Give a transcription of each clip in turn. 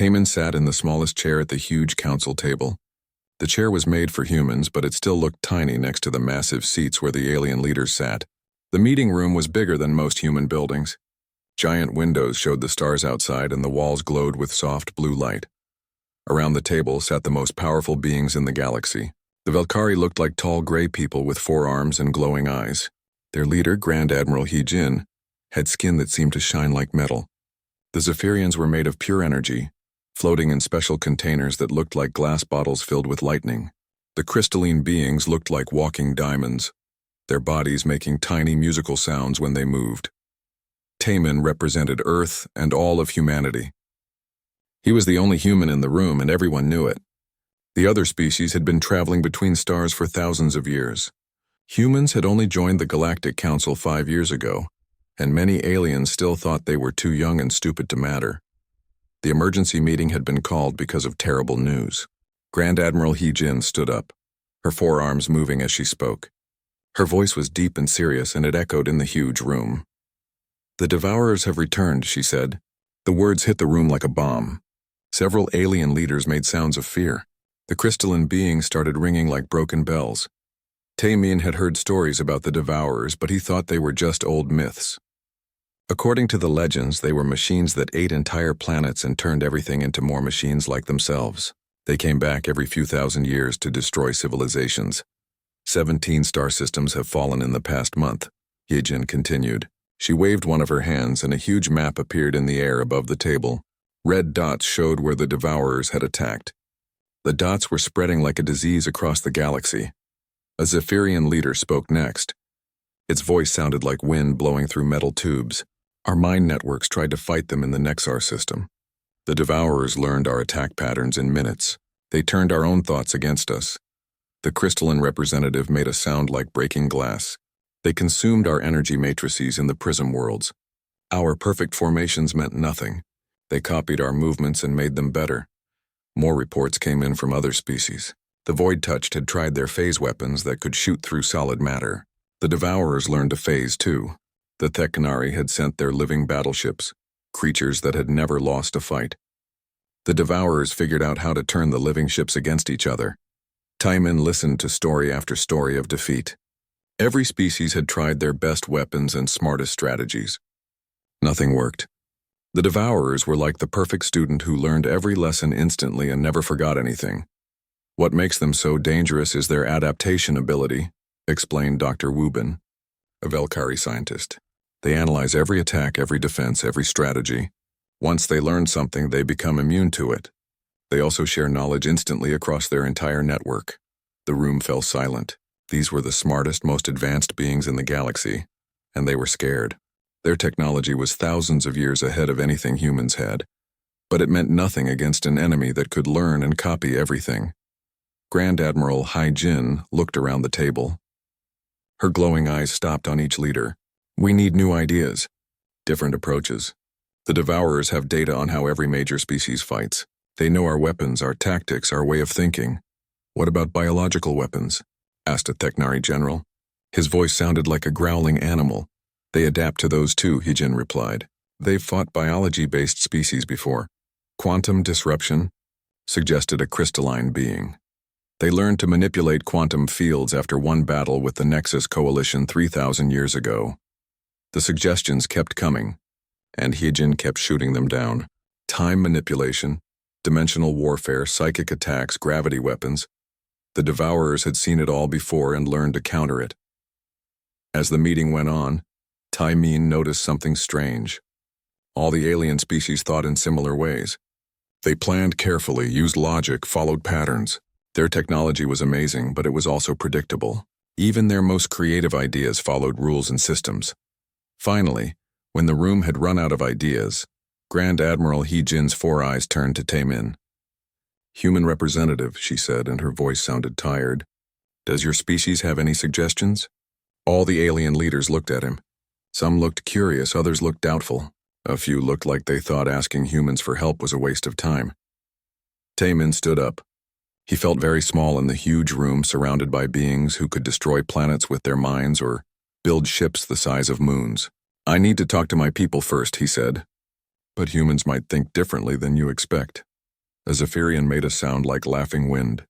Taman sat in the smallest chair at the huge council table. The chair was made for humans, but it still looked tiny next to the massive seats where the alien leaders sat. The meeting room was bigger than most human buildings. Giant windows showed the stars outside, and the walls glowed with soft blue light. Around the table sat the most powerful beings in the galaxy. The Velkari looked like tall gray people with 4 arms and glowing eyes. Their leader, Grand Admiral He-Jin, had skin that seemed to shine like metal. The Zephyrians were made of pure energy, floating in special containers that looked like glass bottles filled with lightning. The crystalline beings looked like walking diamonds, their bodies making tiny musical sounds when they moved. Taman represented Earth and all of humanity. He was the only human in the room, and everyone knew it. The other species had been traveling between stars for thousands of years. Humans had only joined the Galactic Council 5 years ago, and many aliens still thought they were too young and stupid to matter. The emergency meeting had been called because of terrible news. Grand Admiral He-Jin stood up, her forearms moving as she spoke. Her voice was deep and serious, and it echoed in the huge room. "The Devourers have returned," she said. The words hit the room like a bomb. Several alien leaders made sounds of fear. The crystalline beings started ringing like broken bells. Tamin had heard stories about the Devourers, but he thought they were just old myths. According to the legends, they were machines that ate entire planets and turned everything into more machines like themselves. They came back every few thousand years to destroy civilizations. 17 star systems have fallen in the past month, Yejin continued. She waved one of her hands, and a huge map appeared in the air above the table. Red dots showed where the Devourers had attacked. The dots were spreading like a disease across the galaxy. A Zephyrian leader spoke next. Its voice sounded like wind blowing through metal tubes. Our mind networks tried to fight them in the Nexar system. The Devourers learned our attack patterns in minutes. They turned our own thoughts against us. The crystalline representative made a sound like breaking glass. They consumed our energy matrices in the prism worlds. Our perfect formations meant nothing. They copied our movements and made them better. More reports came in from other species. The Void-Touched had tried their phase weapons that could shoot through solid matter. The Devourers learned to phase too. The Thekkanari had sent their living battleships, creatures that had never lost a fight. The Devourers figured out how to turn the living ships against each other. Taiman listened to story after story of defeat. Every species had tried their best weapons and smartest strategies. Nothing worked. The Devourers were like the perfect student who learned every lesson instantly and never forgot anything. What makes them so dangerous is their adaptation ability, explained Dr. Wubin, a Velkari scientist. They analyze every attack, every defense, every strategy. Once they learn something, they become immune to it. They also share knowledge instantly across their entire network. The room fell silent. These were the smartest, most advanced beings in the galaxy, and they were scared. Their technology was thousands of years ahead of anything humans had, but it meant nothing against an enemy that could learn and copy everything. Grand Admiral Hai-Jin looked around the table. Her glowing eyes stopped on each leader. "We need new ideas, different approaches. The Devourers have data on how every major species fights. They know our weapons, our tactics, our way of thinking. What about biological weapons?" asked a Theknari general. His voice sounded like a growling animal. "They adapt to those too," He-Jin replied. "They've fought biology-based species before." "Quantum disruption," suggested a crystalline being. "They learned to manipulate quantum fields after one battle with the Nexus Coalition 3,000 years ago." The suggestions kept coming, and He-Jin kept shooting them down. Time manipulation, dimensional warfare, psychic attacks, gravity weapons. The Devourers had seen it all before and learned to counter it. As the meeting went on, Taimin noticed something strange. All the alien species thought in similar ways. They planned carefully, used logic, followed patterns. Their technology was amazing, but it was also predictable. Even their most creative ideas followed rules and systems. Finally, when the room had run out of ideas, Grand Admiral He-Jin's 4 eyes turned to Taemin. "Human representative," she said, and her voice sounded tired. "Does your species have any suggestions?" All the alien leaders looked at him. Some looked curious, others looked doubtful. A few looked like they thought asking humans for help was a waste of time. Taemin stood up. He felt very small in the huge room surrounded by beings who could destroy planets with their minds or build ships the size of moons. "I need to talk to my people first," he said. "But humans might think differently than you expect." A Zephyrian made a sound like laughing wind.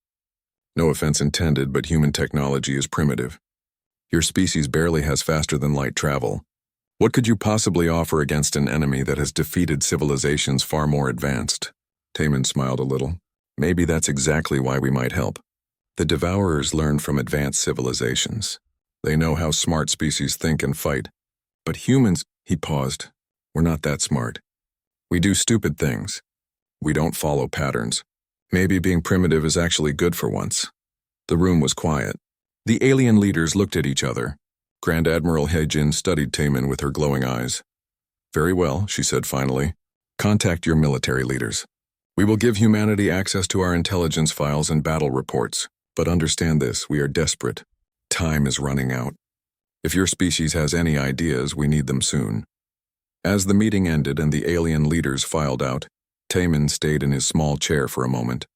No offense intended, but human technology is primitive. Your species barely has faster-than-light travel. What could you possibly offer against an enemy that has defeated civilizations far more advanced? Taman smiled a little. Maybe that's exactly why we might help. The Devourers learn from advanced civilizations. They know how smart species think and fight. But humans, he paused, we're not that smart. We do stupid things. We don't follow patterns. Maybe being primitive is actually good for once. The room was quiet. The alien leaders looked at each other. Grand Admiral Hejin studied Taman with her glowing eyes. Very well, she said finally. Contact your military leaders. We will give humanity access to our intelligence files and battle reports. But understand this, we are desperate. Time is running out. If your species has any ideas, we need them soon. As the meeting ended and the alien leaders filed out, Taman stayed in his small chair for a moment.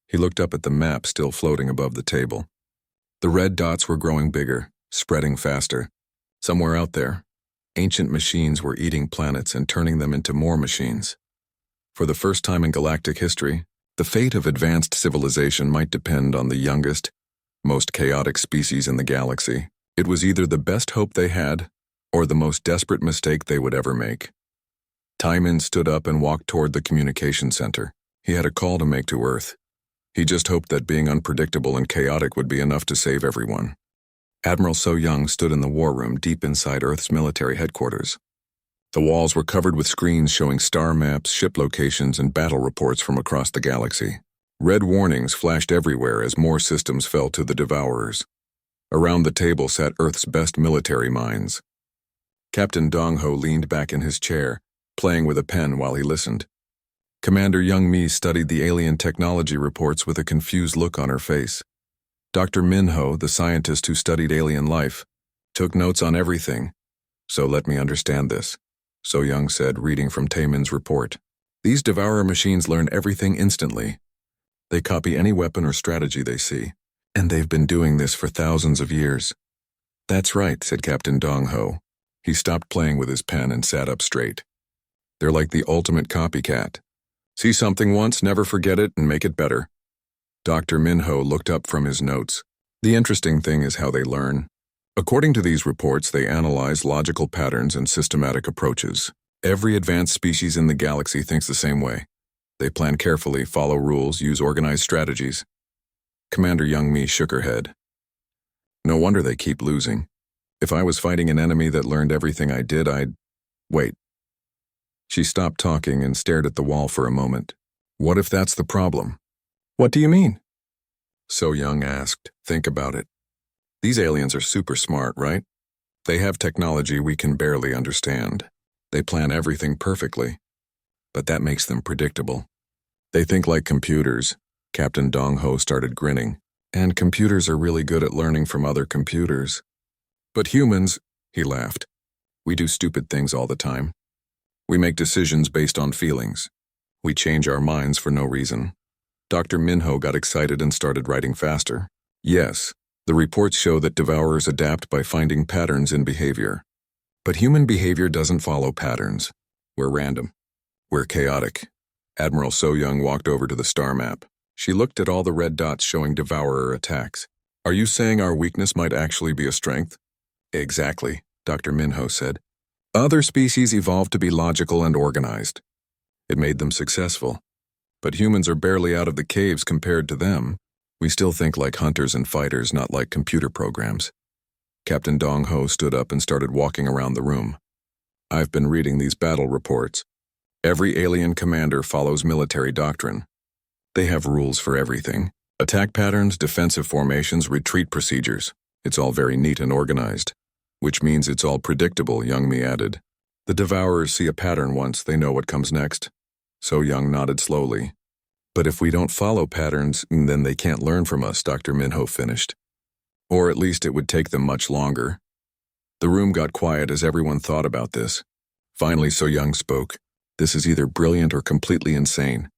He looked up at the map still floating above the table. The red dots were growing bigger, spreading faster. Somewhere out there, ancient machines were eating planets and turning them into more machines. For the first time in galactic history, the fate of advanced civilization might depend on the youngest, most chaotic species in the galaxy. It was either the best hope they had, or the most desperate mistake they would ever make. Taman stood up and walked toward the communication center. He had a call to make to Earth. He just hoped that being unpredictable and chaotic would be enough to save everyone. Admiral So Young stood in the war room deep inside Earth's military headquarters. The walls were covered with screens showing star maps, ship locations, and battle reports from across the galaxy. Red warnings flashed everywhere as more systems fell to the Devourers. Around the table sat Earth's best military minds. Captain Dong Ho leaned back in his chair, playing with a pen while he listened. Commander Young Mi studied the alien technology reports with a confused look on her face. Dr. Min Ho, the scientist who studied alien life, took notes on everything. So let me understand this, So Young said, reading from Taman's report. These Devourer machines learn everything instantly. They copy any weapon or strategy they see, and they've been doing this for thousands of years. That's right, said Captain Dong Ho. He stopped playing with his pen and sat up straight. They're like the ultimate copycat. See something once, never forget it, and make it better. Dr. Min Ho looked up from his notes. The interesting thing is how they learn. According to these reports, they analyze logical patterns and systematic approaches. Every advanced species in the galaxy thinks the same way. They plan carefully, follow rules, use organized strategies. Commander Young Mi shook her head. No wonder they keep losing. If I was fighting an enemy that learned everything I did, I'd... Wait. She stopped talking and stared at the wall for a moment. What if that's the problem? What do you mean? So Young asked. Think about it. These aliens are super smart, right? They have technology we can barely understand. They plan everything perfectly. But that makes them predictable. They think like computers. Captain Dong Ho started grinning. And computers are really good at learning from other computers. But humans, he laughed. We do stupid things all the time. We make decisions based on feelings. We change our minds for no reason. Dr. Min Ho got excited and started writing faster. Yes, the reports show that Devourers adapt by finding patterns in behavior. But human behavior doesn't follow patterns. We're random. We're chaotic. Admiral So Young walked over to the star map. She looked at all the red dots showing Devourer attacks. Are you saying our weakness might actually be a strength? Exactly, Dr. Min Ho said. Other species evolved to be logical and organized. It made them successful. But humans are barely out of the caves compared to them. We still think like hunters and fighters, not like computer programs. Captain Dong Ho stood up and started walking around the room. I've been reading these battle reports. Every alien commander follows military doctrine. They have rules for everything. Attack patterns, defensive formations, retreat procedures. It's all very neat and organized. Which means it's all predictable, Young Mi added. The Devourers see a pattern once, they know what comes next. So Young nodded slowly. But if we don't follow patterns, then they can't learn from us, Dr. Min Ho finished. Or at least it would take them much longer. The room got quiet as everyone thought about this. Finally, So Young spoke. This is either brilliant or completely insane.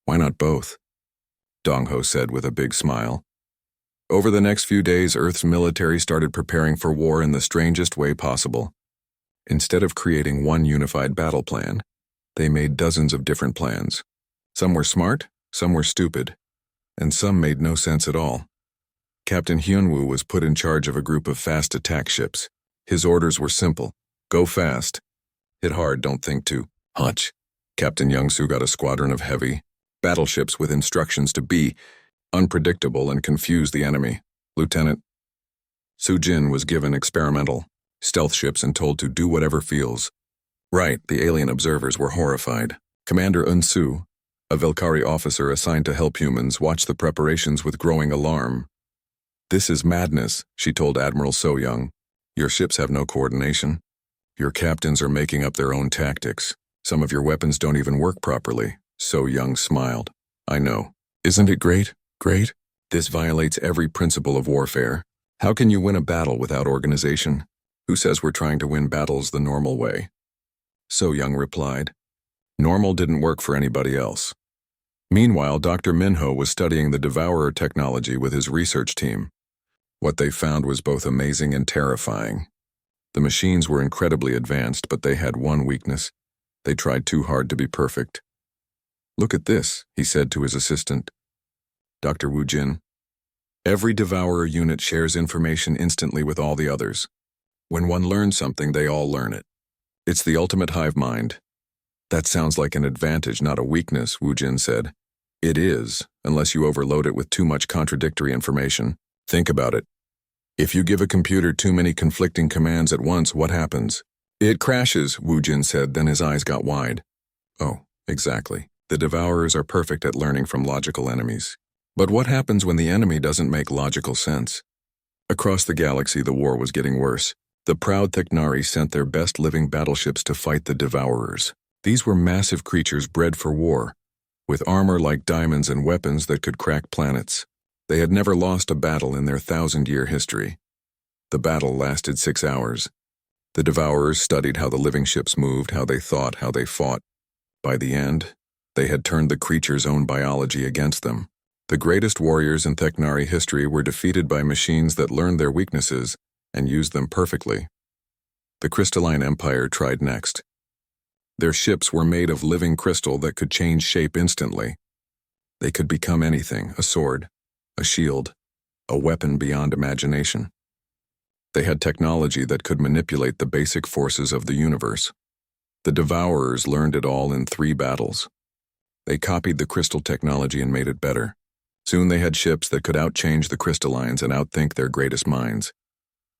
Why not both? Dong Ho said with a big smile. Over the next few days, Earth's military started preparing for war in the strangest way possible. Instead of creating one unified battle plan, they made dozens of different plans. Some were smart, Some were stupid, and some made no sense at all. Captain Hyunwoo was put in charge of a group of fast attack ships. His orders were simple: go fast, hit hard, don't think too much. Captain Young-soo got a squadron of heavy battleships with instructions to be unpredictable and confuse the enemy. Lieutenant Soo-jin was given experimental stealth ships and told to do whatever feels right. The alien observers were horrified. Commander Un-soo, a Valkyrie officer assigned to help humans, watched the preparations with growing alarm. This is madness, she told Admiral So-young. Your ships have no coordination. Your captains are making up their own tactics. Some of your weapons don't even work properly. So-young smiled. I know. Isn't it great? Great? This violates every principle of warfare. How can you win a battle without organization? Who says we're trying to win battles the normal way? So-young replied. Normal didn't work for anybody else. Meanwhile, Dr. Minho was studying the Devourer technology with his research team. What they found was both amazing and terrifying. The machines were incredibly advanced, but they had one weakness. They tried too hard to be perfect. Look at this, he said to his assistant, Dr. Woo-jin. Every Devourer unit shares information instantly with all the others. When one learns something, they all learn it. It's the ultimate hive mind. That sounds like an advantage, not a weakness, Woo-jin said. It is, unless you overload it with too much contradictory information. Think about it. If you give a computer too many conflicting commands at once, what happens? It crashes, Woo-jin said, then his eyes got wide. Oh, exactly. The Devourers are perfect at learning from logical enemies. But what happens when the enemy doesn't make logical sense? Across the galaxy, the war was getting worse. The proud Theknari sent their best living battleships to fight the Devourers. These were massive creatures bred for war, with armor like diamonds and weapons that could crack planets. They had never lost a battle in their 1,000-year history. The battle lasted 6 hours. The Devourers studied how the living ships moved, how they thought, how they fought. By the end, they had turned the creatures' own biology against them. The greatest warriors in Theknari history were defeated by machines that learned their weaknesses and used them perfectly. The Crystalline Empire tried next. Their ships were made of living crystal that could change shape instantly. They could become anything: a sword, a shield, a weapon beyond imagination. They had technology that could manipulate the basic forces of the universe. The Devourers learned it all in 3 battles. They copied the crystal technology and made it better. Soon they had ships that could outchange the Crystallines and outthink their greatest minds.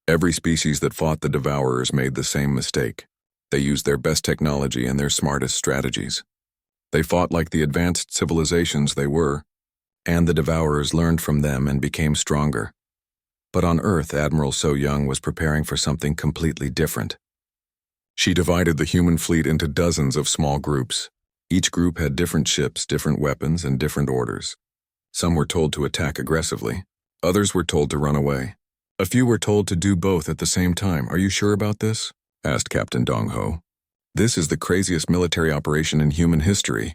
Every species that fought the Devourers made the same mistake. They used their best technology and their smartest strategies. They fought like the advanced civilizations they were, and the Devourers learned from them and became stronger. But on Earth, Admiral So-young was preparing for something completely different. She divided the human fleet into dozens of small groups. Each group had different ships, different weapons, and different orders. Some were told to attack aggressively. Others were told to run away. A few were told to do both at the same time. Are you sure about this? Asked Captain Dong-ho. This is the craziest military operation in human history.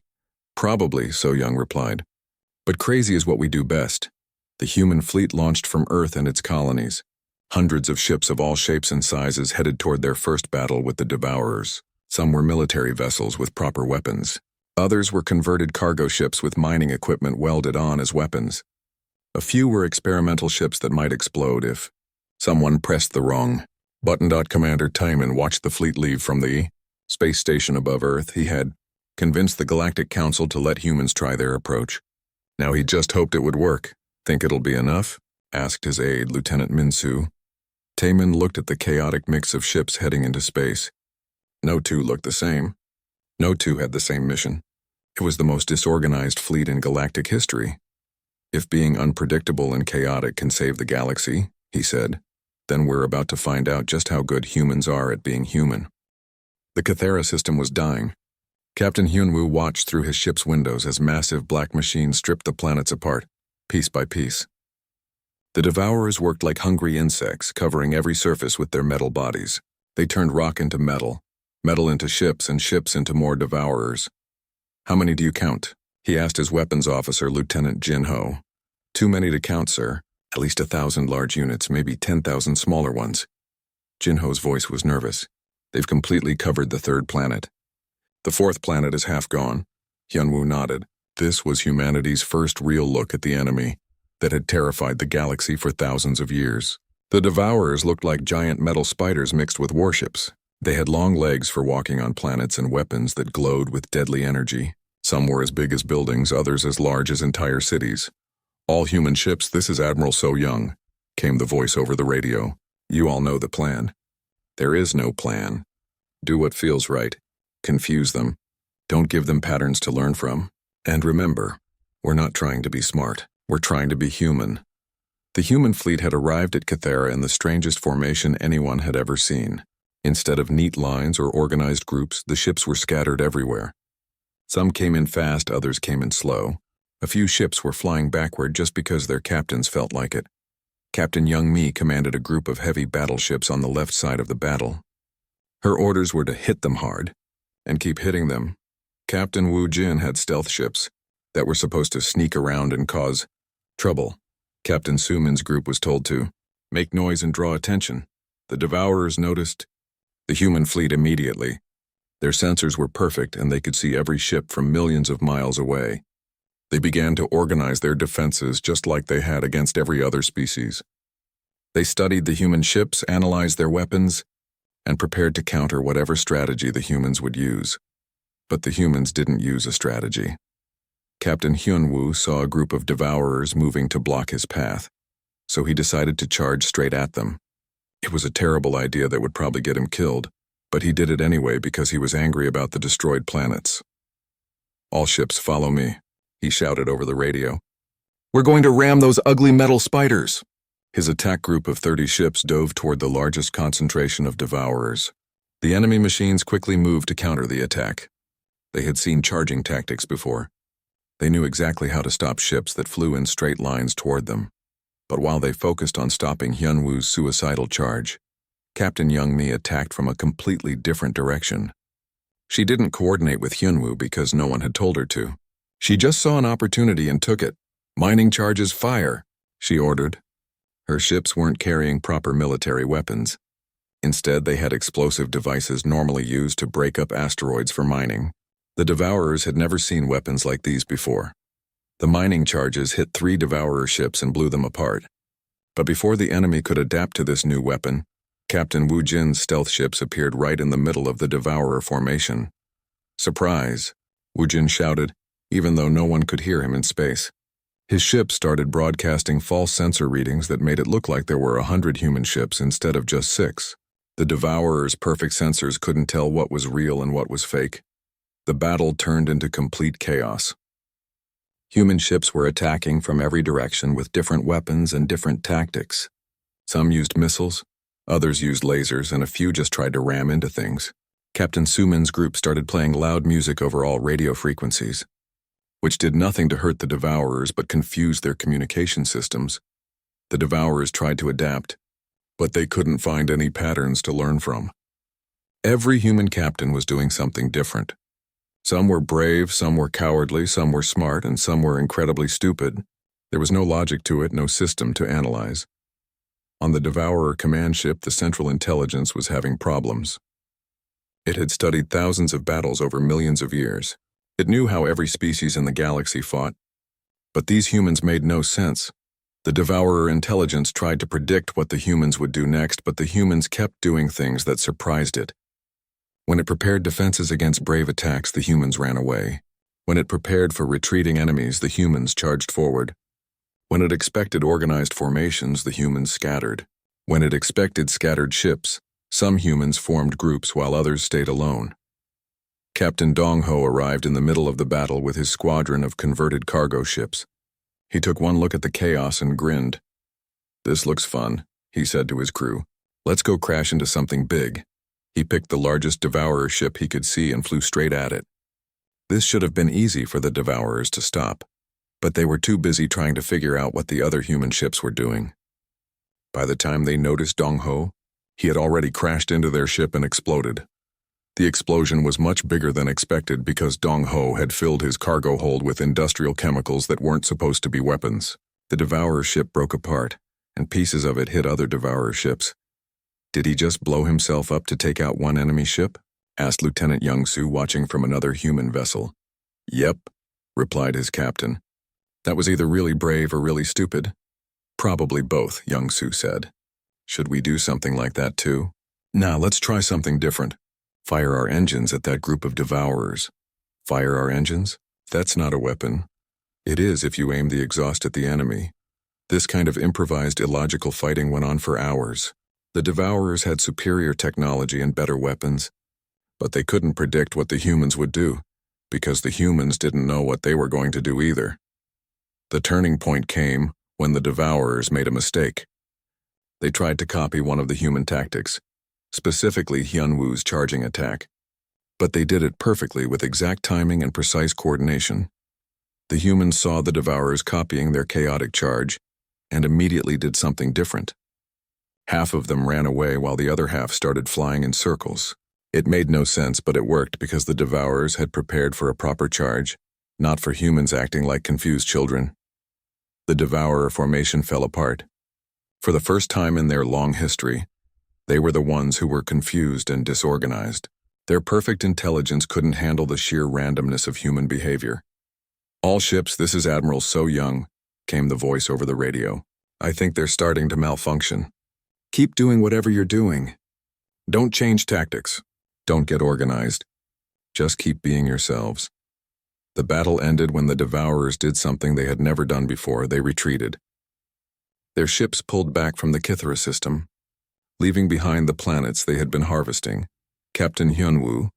Probably, So-young replied. But crazy is what we do best. The human fleet launched from Earth and its colonies. Hundreds of ships of all shapes and sizes headed toward their first battle with the Devourers. Some were military vessels with proper weapons. Others were converted cargo ships with mining equipment welded on as weapons. A few were experimental ships that might explode if someone pressed the wrong button. Commander Timon watched the fleet leave from the space station above Earth. He had convinced the Galactic Council to let humans try their approach. Now he just hoped it would work. Think it'll be enough? Asked his aide, Lieutenant Min-soo. Taemin looked at the chaotic mix of ships heading into space. No two looked the same. No two had the same mission. It was the most disorganized fleet in galactic history. If being unpredictable and chaotic can save the galaxy, he said, then we're about to find out just how good humans are at being human. The Cathera system was dying. Captain Hyunwoo watched through his ship's windows as massive black machines stripped the planets apart, piece by piece. The Devourers worked like hungry insects, covering every surface with their metal bodies. They turned rock into metal, metal into ships, and ships into more Devourers. How many do you count? He asked his weapons officer, Lieutenant Jin-ho. Too many to count, sir. At least 1,000 large units, maybe 10,000 smaller ones. Jin-ho's voice was nervous. They've completely covered the 3rd planet. The 4th planet is half gone. Hyunwoo nodded. This was humanity's first real look at the enemy that had terrified the galaxy for thousands of years. The Devourers looked like giant metal spiders mixed with warships. They had long legs for walking on planets and weapons that glowed with deadly energy. Some were as big as buildings, others as large as entire cities. "All human ships, this is Admiral So Young," came the voice over the radio. "You all know the plan." "There is no plan. Do what feels right. Confuse them. Don't give them patterns to learn from. And remember, we're not trying to be smart. We're trying to be human." The human fleet had arrived at Cathera in the strangest formation anyone had ever seen. Instead of neat lines or organized groups, the ships were scattered everywhere. Some came in fast, others came in slow. A few ships were flying backward just because their captains felt like it. Captain Young Mi commanded a group of heavy battleships on the left side of the battle. Her orders were to hit them hard and keep hitting them. Captain Wu Jin had stealth ships that were supposed to sneak around and cause trouble. Captain Sumin's group was told to make noise and draw attention. The Devourers noticed the human fleet immediately. Their sensors were perfect and they could see every ship from millions of miles away. They began to organize their defenses just like they had against every other species. They studied the human ships, analyzed their weapons, and prepared to counter whatever strategy the humans would use. But the humans didn't use a strategy. Captain Hyunwoo saw a group of Devourers moving to block his path, so he decided to charge straight at them. It was a terrible idea that would probably get him killed, but he did it anyway because he was angry about the destroyed planets. "All ships, follow me," he shouted over the radio. "We're going to ram those ugly metal spiders." His attack group of 30 ships dove toward the largest concentration of Devourers. The enemy machines quickly moved to counter the attack. They had seen charging tactics before. They knew exactly how to stop ships that flew in straight lines toward them. But while they focused on stopping Hyunwoo's suicidal charge, Captain Young Mi attacked from a completely different direction. She didn't coordinate with Hyunwoo because no one had told her to. She just saw an opportunity and took it. "Mining charges, fire," she ordered. Her ships weren't carrying proper military weapons. Instead, they had explosive devices normally used to break up asteroids for mining. The Devourers had never seen weapons like these before. The mining charges hit 3 Devourer ships and blew them apart. But before the enemy could adapt to this new weapon, Captain Wu Jin's stealth ships appeared right in the middle of the Devourer formation. "Surprise!" Wu Jin shouted, even though no one could hear him in space. His ship started broadcasting false sensor readings that made it look like there were 100 human ships instead of just 6. The Devourer's perfect sensors couldn't tell what was real and what was fake. The battle turned into complete chaos. Human ships were attacking from every direction with different weapons and different tactics. Some used missiles, others used lasers, and a few just tried to ram into things. Captain Sumin's group started playing loud music over all radio frequencies, which did nothing to hurt the Devourers but confused their communication systems. The Devourers tried to adapt, but they couldn't find any patterns to learn from. Every human captain was doing something different. Some were brave, some were cowardly, some were smart, and some were incredibly stupid. There was no logic to it, no system to analyze. On the Devourer command ship, the Central Intelligence was having problems. It had studied thousands of battles over millions of years. It knew how every species in the galaxy fought. But these humans made no sense. The Devourer intelligence tried to predict what the humans would do next, but the humans kept doing things that surprised it. When it prepared defenses against brave attacks, the humans ran away. When it prepared for retreating enemies, the humans charged forward. When it expected organized formations, the humans scattered. When it expected scattered ships, some humans formed groups while others stayed alone. Captain Dong Ho arrived in the middle of the battle with his squadron of converted cargo ships. He took one look at the chaos and grinned. "This looks fun," he said to his crew. "Let's go crash into something big." He picked the largest Devourer ship he could see and flew straight at it. This should have been easy for the Devourers to stop, but they were too busy trying to figure out what the other human ships were doing. By the time they noticed Dong Ho, he had already crashed into their ship and exploded. The explosion was much bigger than expected because Dong Ho had filled his cargo hold with industrial chemicals that weren't supposed to be weapons. The Devourer ship broke apart, and pieces of it hit other Devourer ships. "Did he just blow himself up to take out one enemy ship?" asked Lieutenant Young-soo, watching from another human vessel. "Yep. replied his captain. That was either really brave or really stupid. Probably both, Young Su said. Should we do something like that too? Nah, let's try something different. Fire our engines at that group of devourers. Fire our engines? That's not a weapon. It is if you aim the exhaust at the enemy. This kind of improvised illogical fighting went on for hours. The devourers had superior technology and better weapons, but they couldn't predict what the humans would do, because the humans didn't know what they were going to do either. The turning point came when the devourers made a mistake. They tried to copy one of the human tactics, specifically Hyunwoo's charging attack. But they did it perfectly with exact timing and precise coordination. The humans saw the devourers copying their chaotic charge and immediately did something different. Half of them ran away while the other half started flying in circles. It made no sense, but it worked because the devourers had prepared for a proper charge, not for humans acting like confused children. The devourer formation fell apart. For the first time in their long history, they were the ones who were confused and disorganized. Their perfect intelligence couldn't handle the sheer randomness of human behavior. All ships, this is Admiral So Young, came the voice over the radio. I think they're starting to malfunction. Keep doing whatever you're doing. Don't change tactics. Don't get organized. Just keep being yourselves. The battle ended when the devourers did something they had never done before. They retreated. Their ships pulled back from the Kithara system, leaving behind the planets they had been harvesting. Captain Hyunwoo,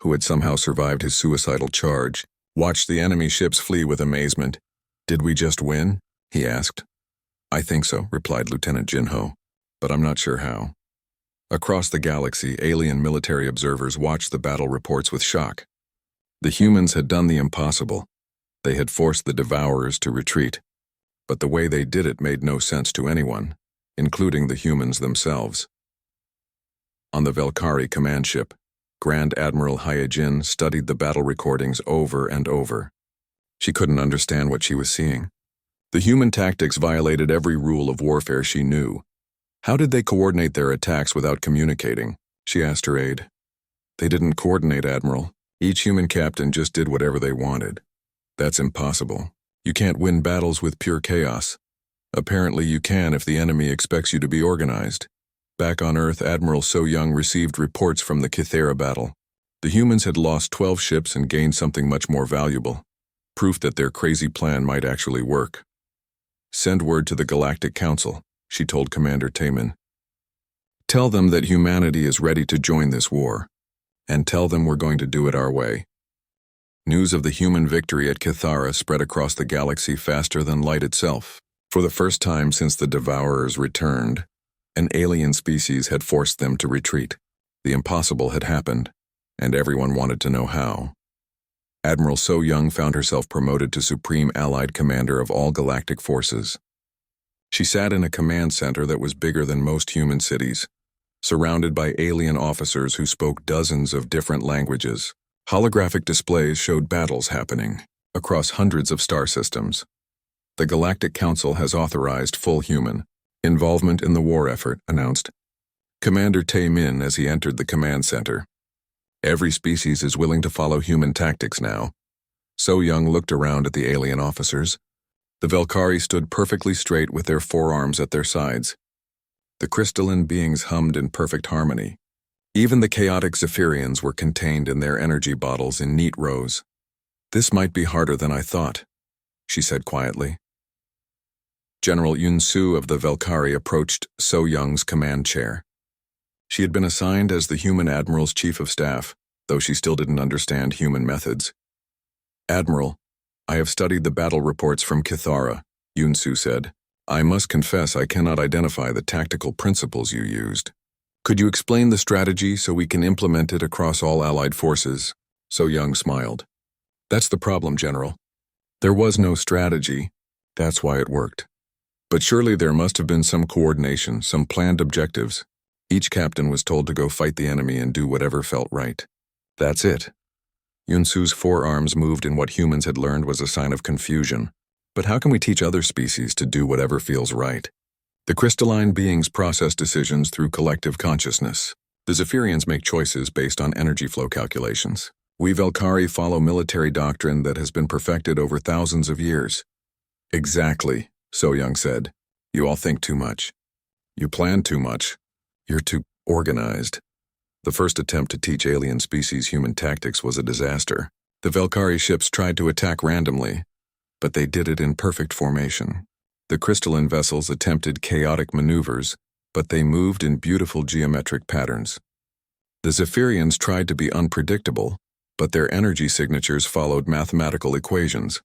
who had somehow survived his suicidal charge, watched the enemy ships flee with amazement. Did we just win? He asked. I think so, replied Lieutenant Jinho, but I'm not sure how. Across the galaxy, alien military observers watched the battle reports with shock. The humans had done the impossible. They had forced the devourers to retreat. But the way they did it made no sense to anyone, including the humans themselves. On the Valkyrie command ship, Grand Admiral Hyejin studied the battle recordings over and over. She couldn't understand what she was seeing. The human tactics violated every rule of warfare she knew. How did they coordinate their attacks without communicating? She asked her aide. They didn't coordinate, Admiral. Each human captain just did whatever they wanted. That's impossible. You can't win battles with pure chaos. Apparently you can if the enemy expects you to be organized. Back on Earth, Admiral So Young received reports from the Kithara battle. The humans had lost 12 ships and gained something much more valuable. Proof that their crazy plan might actually work. Send word to the Galactic Council, she told Commander Taemin. Tell them that humanity is ready to join this war. And tell them we're going to do it our way. News of the human victory at Kithara spread across the galaxy faster than light itself. For the first time since the Devourers returned, an alien species had forced them to retreat. The impossible had happened, and everyone wanted to know how. Admiral So Young found herself promoted to Supreme Allied Commander of all galactic forces. She sat in a command center that was bigger than most human cities, surrounded by alien officers who spoke dozens of different languages. Holographic displays showed battles happening across hundreds of star systems. The Galactic Council has authorized full human involvement in the war effort, announced Commander Taemin as he entered the command center. Every species is willing to follow human tactics now. So Young looked around at the alien officers. The Valkyrie stood perfectly straight with their forearms at their sides. The crystalline beings hummed in perfect harmony. Even the chaotic Zephyrians were contained in their energy bottles in neat rows. This might be harder than I thought, she said quietly. General Yun-Su of the Valkyrie approached So Young's command chair. She had been assigned as the human admiral's chief of staff, though she still didn't understand human methods. Admiral, I have studied the battle reports from Kithara, Yun-Su said. I must confess I cannot identify the tactical principles you used. Could you explain the strategy so we can implement it across all Allied forces? So Young smiled. That's the problem, General. There was no strategy. That's why it worked. But surely there must have been some coordination, some planned objectives. Each captain was told to go fight the enemy and do whatever felt right. That's it. Yun-Su's forearms moved in what humans had learned was a sign of confusion. But how can we teach other species to do whatever feels right? The crystalline beings process decisions through collective consciousness. The Zephyrians make choices based on energy flow calculations. We Velkari follow military doctrine that has been perfected over thousands of years. Exactly, So Young said. You all think too much. You plan too much. You're too organized. The first attempt to teach alien species human tactics was a disaster. The Velkari ships tried to attack randomly, but they did it in perfect formation. The crystalline vessels attempted chaotic maneuvers, but they moved in beautiful geometric patterns. The Zephyrians tried to be unpredictable, but their energy signatures followed mathematical equations.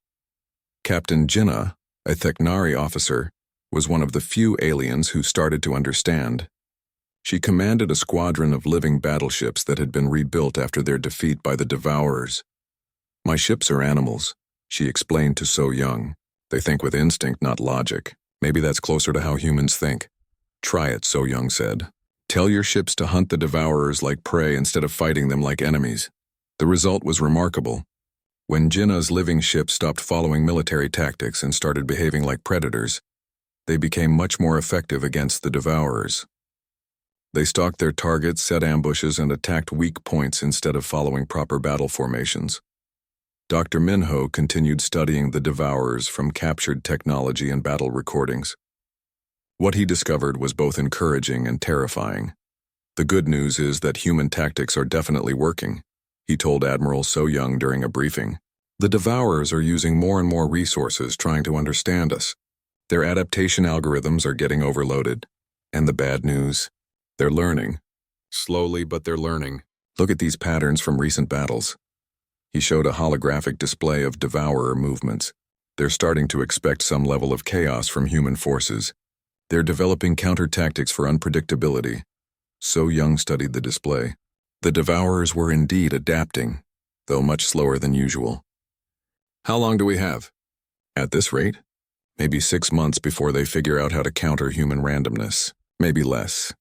Captain Jinnah, a Theknari officer, was one of the few aliens who started to understand. She commanded a squadron of living battleships that had been rebuilt after their defeat by the Devourers. My ships are animals, she explained to So Young. They think with instinct, not logic. Maybe that's closer to how humans think. Try it, So Young said. Tell your ships to hunt the Devourers like prey instead of fighting them like enemies. The result was remarkable. When Jinnah's living ships stopped following military tactics and started behaving like predators, they became much more effective against the Devourers. They stalked their targets, set ambushes, and attacked weak points instead of following proper battle formations. Dr. Minho continued studying the Devourers from captured technology and battle recordings. What he discovered was both encouraging and terrifying. The good news is that human tactics are definitely working, he told Admiral So Young during a briefing. The Devourers are using more and more resources trying to understand us. Their adaptation algorithms are getting overloaded. And the bad news? They're learning. Slowly, but they're learning. Look at these patterns from recent battles. He showed a holographic display of Devourer movements. They're starting to expect some level of chaos from human forces. They're developing counter-tactics for unpredictability. So Young studied the display. The Devourers were indeed adapting, though much slower than usual. How long do we have? At this rate? Maybe 6 months before they figure out how to counter human randomness. Maybe less.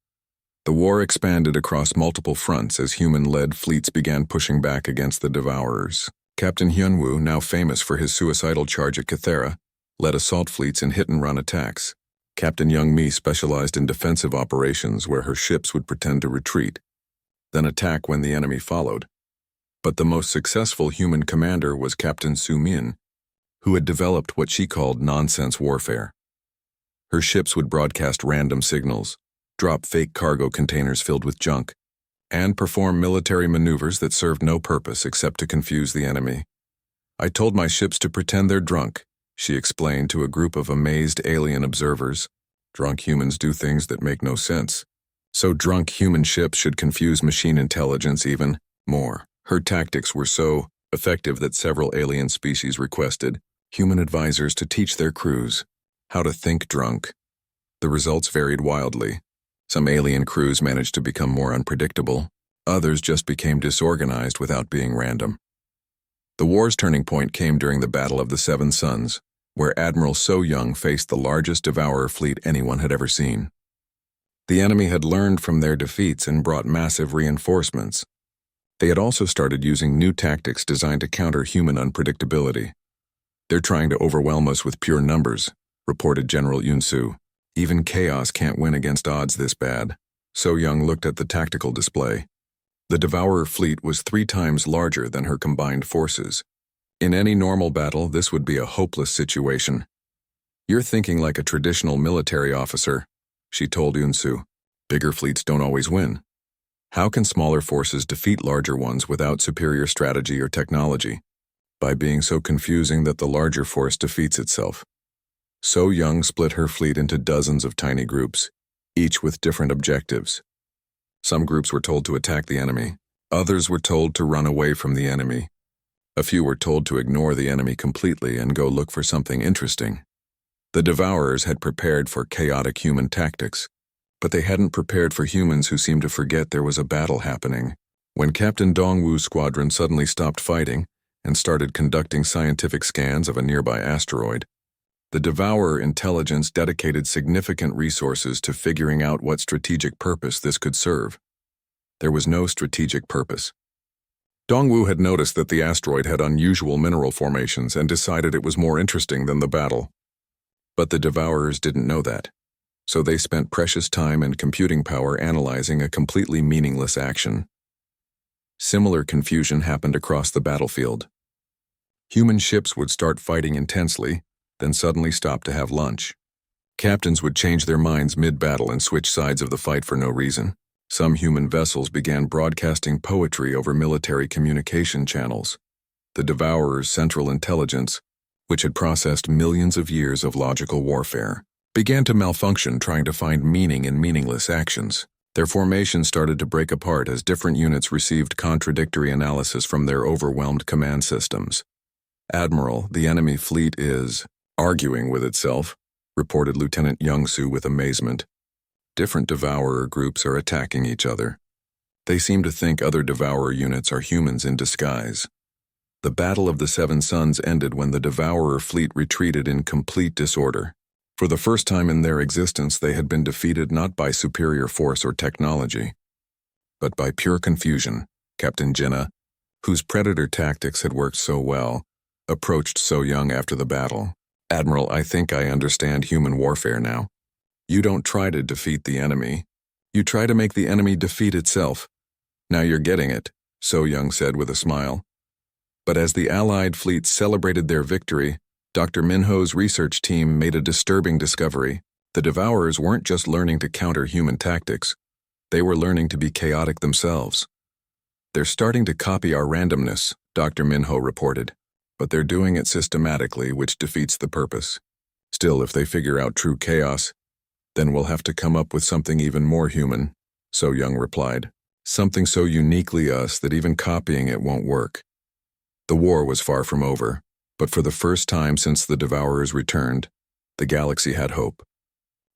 The war expanded across multiple fronts as human-led fleets began pushing back against the Devourers. Captain Hyunwoo, now famous for his suicidal charge at Cathera, led assault fleets in hit-and-run attacks. Captain Young-mi specialized in defensive operations where her ships would pretend to retreat, then attack when the enemy followed. But the most successful human commander was Captain Su-min, who had developed what she called nonsense warfare. Her ships would broadcast random signals, drop fake cargo containers filled with junk, and perform military maneuvers that served no purpose except to confuse the enemy. I told my ships to pretend they're drunk, she explained to a group of amazed alien observers. Drunk humans do things that make no sense. So drunk human ships should confuse machine intelligence even more. Her tactics were so effective that several alien species requested human advisors to teach their crews how to think drunk. The results varied wildly. Some alien crews managed to become more unpredictable. Others just became disorganized without being random. The war's turning point came during the Battle of the Seven Suns, where Admiral So Young faced the largest Devourer fleet anyone had ever seen. The enemy had learned from their defeats and brought massive reinforcements. They had also started using new tactics designed to counter human unpredictability. They're trying to overwhelm us with pure numbers, reported General Yunsu. Even chaos can't win against odds this bad. So Young looked at the tactical display. The Devourer fleet was 3 times larger than her combined forces. In any normal battle, this would be a hopeless situation. You're thinking like a traditional military officer, she told Yunsu. Bigger fleets don't always win. How can smaller forces defeat larger ones without superior strategy or technology? By being so confusing that the larger force defeats itself. So Young split her fleet into dozens of tiny groups, each with different objectives. Some groups were told to attack the enemy. Others were told to run away from the enemy. A few were told to ignore the enemy completely and go look for something interesting. The Devourers had prepared for chaotic human tactics, but they hadn't prepared for humans who seemed to forget there was a battle happening. When Captain Dongwoo's squadron suddenly stopped fighting and started conducting scientific scans of a nearby asteroid, the Devourer intelligence dedicated significant resources to figuring out what strategic purpose this could serve. There was no strategic purpose. Dongwoo had noticed that the asteroid had unusual mineral formations and decided it was more interesting than the battle. But the Devourers didn't know that, so they spent precious time and computing power analyzing a completely meaningless action. Similar confusion happened across the battlefield. Human ships would start fighting intensely, then suddenly stop to have lunch. Captains would change their minds mid-battle and switch sides of the fight for no reason. Some human vessels began broadcasting poetry over military communication channels. The Devourer's central intelligence, which had processed millions of years of logical warfare, began to malfunction trying to find meaning in meaningless actions. Their formation started to break apart as different units received contradictory analysis from their overwhelmed command systems. "Admiral, the enemy fleet is arguing with itself," reported Lieutenant Young-Soo with amazement. "Different Devourer groups are attacking each other. They seem to think other Devourer units are humans in disguise." The Battle of the Seven Suns ended when the Devourer fleet retreated in complete disorder. For the first time in their existence, they had been defeated not by superior force or technology, but by pure confusion. Captain Jinnah, whose predator tactics had worked so well, approached So Young after the battle. "Admiral, I think I understand human warfare now. You don't try to defeat the enemy. You try to make the enemy defeat itself. Now you're getting it," So Young said with a smile. But as the Allied fleet celebrated their victory, Dr. Minho's research team made a disturbing discovery. The Devourers weren't just learning to counter human tactics. They were learning to be chaotic themselves. "They're starting to copy our randomness," Dr. Minho reported. "But they're doing it systematically, which defeats the purpose. Still, if they figure out true chaos, then we'll have to come up with something even more human," So Young replied. "Something so uniquely us that even copying it won't work." The war was far from over, but for the first time since the Devourers returned, the galaxy had hope.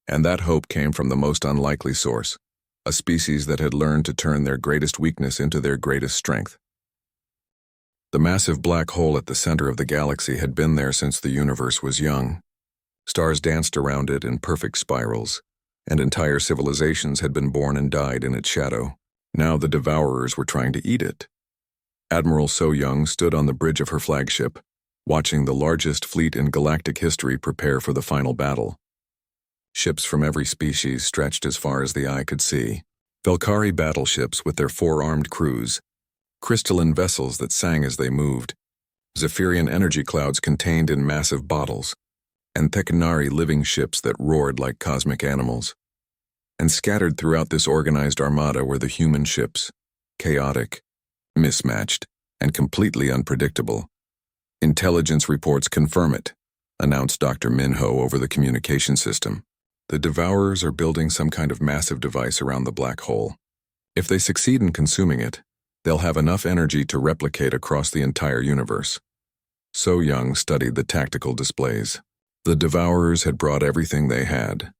And that hope came from the most unlikely source, a species that had learned to turn their greatest weakness into their greatest strength. The massive black hole at the center of the galaxy had been there since the universe was young. Stars danced around it in perfect spirals, and entire civilizations had been born and died in its shadow. Now the Devourers were trying to eat it. Admiral So Young stood on the bridge of her flagship, watching the largest fleet in galactic history prepare for the final battle. Ships from every species stretched as far as the eye could see. Velkari battleships with their four-armed crews, crystalline vessels that sang as they moved, Zephyrian energy clouds contained in massive bottles, and Thekanari living ships that roared like cosmic animals. And scattered throughout this organized armada were the human ships, chaotic, mismatched, and completely unpredictable. "Intelligence reports confirm it," announced Dr. Minho over the communication system. "The Devourers are building some kind of massive device around the black hole. If they succeed in consuming it, they'll have enough energy to replicate across the entire universe." So Young studied the tactical displays. The Devourers had brought everything they had.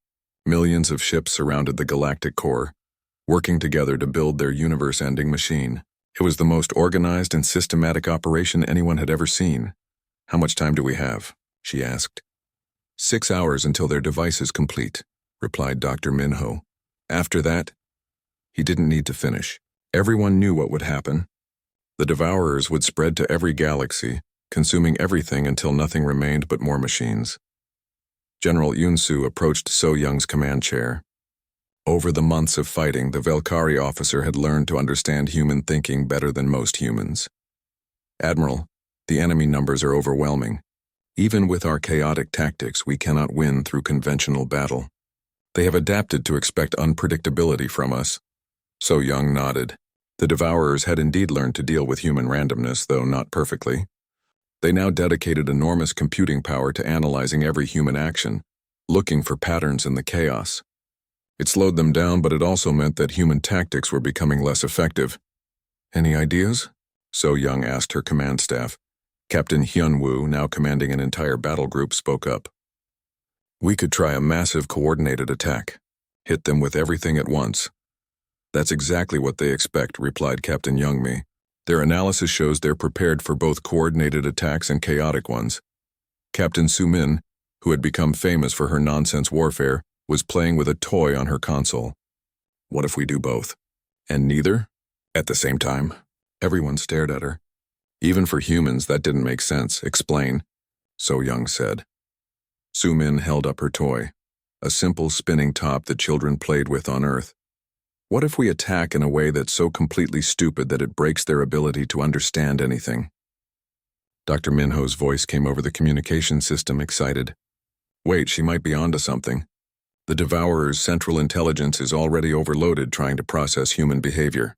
Millions of ships surrounded the galactic core, working together to build their universe-ending machine. It was the most organized and systematic operation anyone had ever seen. "How much time do we have?" she asked. 6 hours until their device is complete," replied Dr. Minho. After that, he didn't need to finish. Everyone knew what would happen. The Devourers would spread to every galaxy, consuming everything until nothing remained but more machines. General Yunsu approached So Young's command chair. Over the months of fighting, the Velkari officer had learned to understand human thinking better than most humans. "Admiral, the enemy numbers are overwhelming. Even with our chaotic tactics, we cannot win through conventional battle. They have adapted to expect unpredictability from us." So Young nodded. The Devourers had indeed learned to deal with human randomness, though not perfectly. They now dedicated enormous computing power to analyzing every human action, looking for patterns in the chaos. It slowed them down, but it also meant that human tactics were becoming less effective. "Any ideas?" So Young asked her command staff. Captain Hyun-woo, now commanding an entire battle group, spoke up. "We could try a massive coordinated attack. Hit them with everything at once." "That's exactly what they expect," replied Captain Young-mi. "Their analysis shows they're prepared for both coordinated attacks and chaotic ones." Captain Su-min, who had become famous for her nonsense warfare, was playing with a toy on her console. "What if we do both?" "And neither?" "At the same time?" Everyone stared at her. "Even for humans, that didn't make sense. Explain," So Young said. Su-min held up her toy, a simple spinning top that children played with on Earth. What if we attack in a way that's so completely stupid that it breaks their ability to understand anything? Dr. Minho's voice came over the communication system, excited. Wait, she might be onto something. The Devourer's central intelligence is already overloaded trying to process human behavior.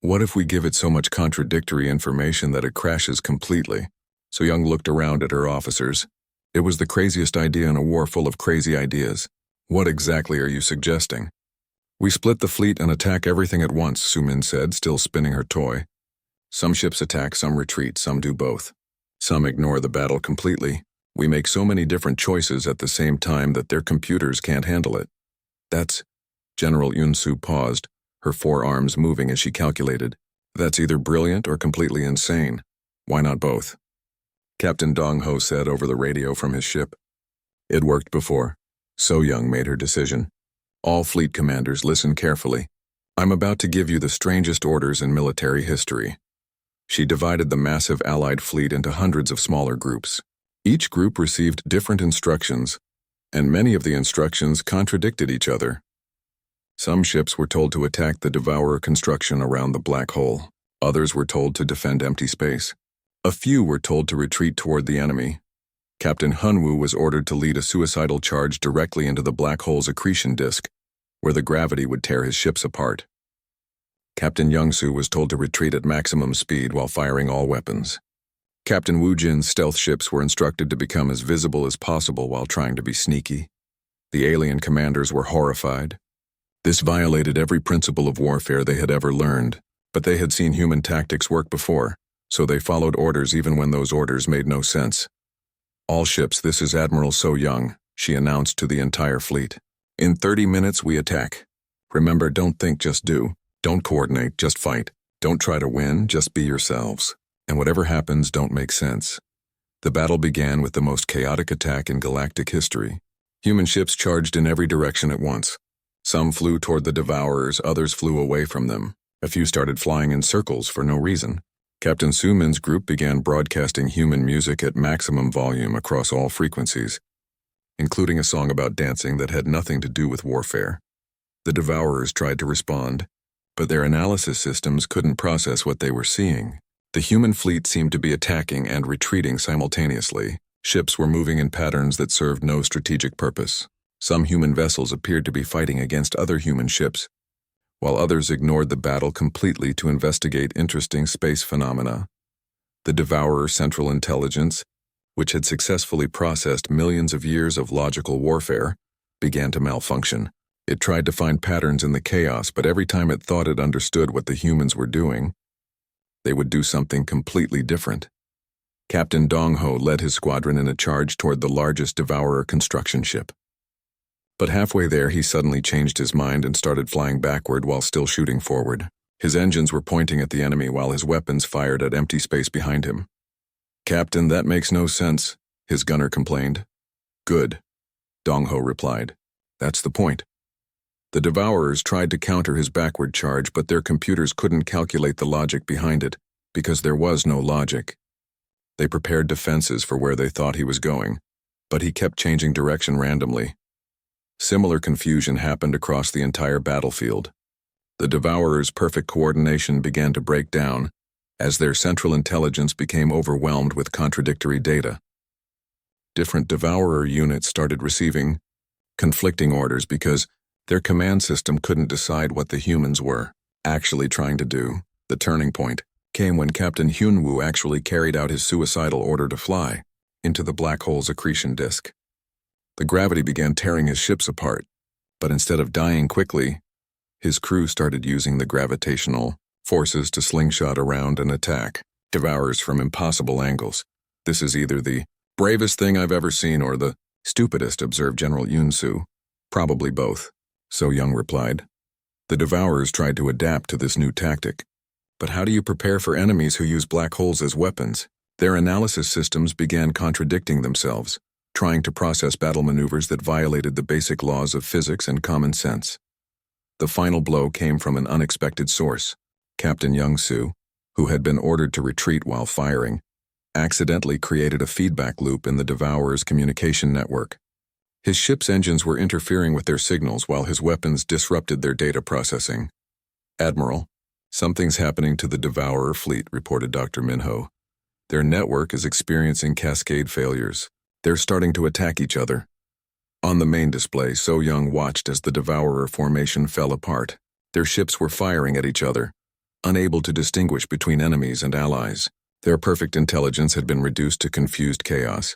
What if we give it so much contradictory information that it crashes completely? So Young looked around at her officers. It was the craziest idea in a war full of crazy ideas. What exactly are you suggesting? We split the fleet and attack everything at once, Sumin said, still spinning her toy. Some ships attack, some retreat, some do both. Some ignore the battle completely. We make so many different choices at the same time that their computers can't handle it. That's... General Yunsu paused, her forearms moving as she calculated. That's either brilliant or completely insane. Why not both? Captain Dong Ho said over the radio from his ship. It worked before. So Young made her decision. All fleet commanders, listen carefully. I'm about to give you the strangest orders in military history. She divided the massive Allied fleet into hundreds of smaller groups. Each group received different instructions, and many of the instructions contradicted each other. Some ships were told to attack the Devourer construction around the black hole. Others were told to defend empty space. A few were told to retreat toward the enemy. Captain Hunwoo was ordered to lead a suicidal charge directly into the black hole's accretion disk, where the gravity would tear his ships apart. Captain Youngsu was told to retreat at maximum speed while firing all weapons. Captain Wu Jin's stealth ships were instructed to become as visible as possible while trying to be sneaky. The alien commanders were horrified. This violated every principle of warfare they had ever learned, but they had seen human tactics work before, so they followed orders even when those orders made no sense. All ships, this is Admiral So Young, she announced to the entire fleet. In 30 minutes we attack. Remember, don't think, just do. Don't coordinate, just fight. Don't try to win, just be yourselves. And whatever happens, don't make sense. The battle began with the most chaotic attack in galactic history. Human ships charged in every direction at once. Some flew toward the Devourers, others flew away from them. A few started flying in circles for no reason. Captain Sumin's group began broadcasting human music at maximum volume across all frequencies, including a song about dancing that had nothing to do with warfare. The Devourers tried to respond, but their analysis systems couldn't process what they were seeing. The human fleet seemed to be attacking and retreating simultaneously. Ships were moving in patterns that served no strategic purpose. Some human vessels appeared to be fighting against other human ships, while others ignored the battle completely to investigate interesting space phenomena. The Devourer Central Intelligence, which had successfully processed millions of years of logical warfare, began to malfunction. It tried to find patterns in the chaos, but every time it thought it understood what the humans were doing, they would do something completely different. Captain Dong Ho led his squadron in a charge toward the largest Devourer construction ship. But halfway there, he suddenly changed his mind and started flying backward while still shooting forward. His engines were pointing at the enemy while his weapons fired at empty space behind him. Captain, that makes no sense, his gunner complained. Good, Dong Ho replied. That's the point. The Devourers tried to counter his backward charge, but their computers couldn't calculate the logic behind it, because there was no logic. They prepared defenses for where they thought he was going, but he kept changing direction randomly. Similar confusion happened across the entire battlefield. The Devourers' perfect coordination began to break down as their central intelligence became overwhelmed with contradictory data. Different Devourer units started receiving conflicting orders because their command system couldn't decide what the humans were actually trying to do. The turning point came when Captain Hunwoo actually carried out his suicidal order to fly into the black hole's accretion disk. The gravity began tearing his ships apart, but instead of dying quickly, his crew started using the gravitational forces to slingshot around and attack Devourers from impossible angles. This is either the bravest thing I've ever seen or the stupidest, observed General Yunsu. Probably both, So Young replied. The Devourers tried to adapt to this new tactic. But how do you prepare for enemies who use black holes as weapons? Their analysis systems began contradicting themselves, trying to process battle maneuvers that violated the basic laws of physics and common sense. The final blow came from an unexpected source. Captain Youngsu, who had been ordered to retreat while firing, accidentally created a feedback loop in the Devourer's communication network. His ship's engines were interfering with their signals while his weapons disrupted their data processing. "Admiral, something's happening to the Devourer fleet," reported Dr. Minho. "Their network is experiencing cascade failures. They're starting to attack each other." On the main display, So Young watched as the Devourer formation fell apart. Their ships were firing at each other, unable to distinguish between enemies and allies. Their perfect intelligence had been reduced to confused chaos.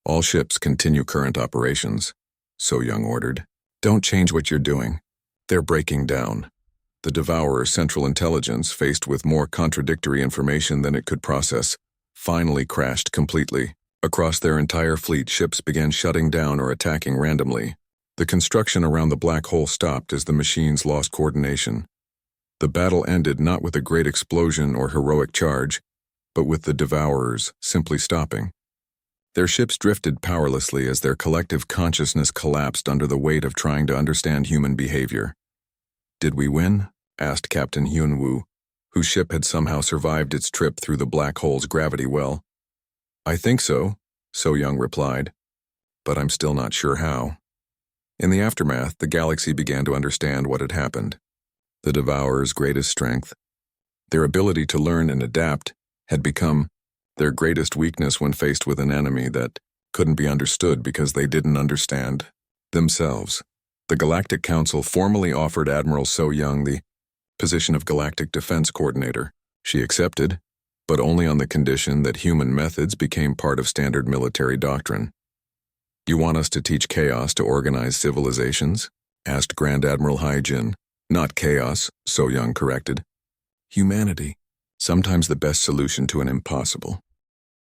"All ships continue current operations," So Young ordered. "Don't change what you're doing. They're breaking down." The Devourer's central intelligence, faced with more contradictory information than it could process, finally crashed completely. Across their entire fleet, ships began shutting down or attacking randomly. The construction around the black hole stopped as the machines lost coordination. The battle ended not with a great explosion or heroic charge, but with the Devourers simply stopping. Their ships drifted powerlessly as their collective consciousness collapsed under the weight of trying to understand human behavior. "Did we win?" asked Captain Hyun-woo, whose ship had somehow survived its trip through the black hole's gravity well. "I think so," So Young replied, "but I'm still not sure how." In the aftermath, the galaxy began to understand what had happened. The Devourer's greatest strength, their ability to learn and adapt, had become their greatest weakness when faced with an enemy that couldn't be understood because they didn't understand themselves. The Galactic Council formally offered Admiral So Young the position of Galactic Defense Coordinator. She accepted, but only on the condition that human methods became part of standard military doctrine. "You want us to teach chaos to organize civilizations?" asked Grand Admiral Hai-Jin. "Not chaos," So Young corrected. "Humanity. Sometimes the best solution to an impossible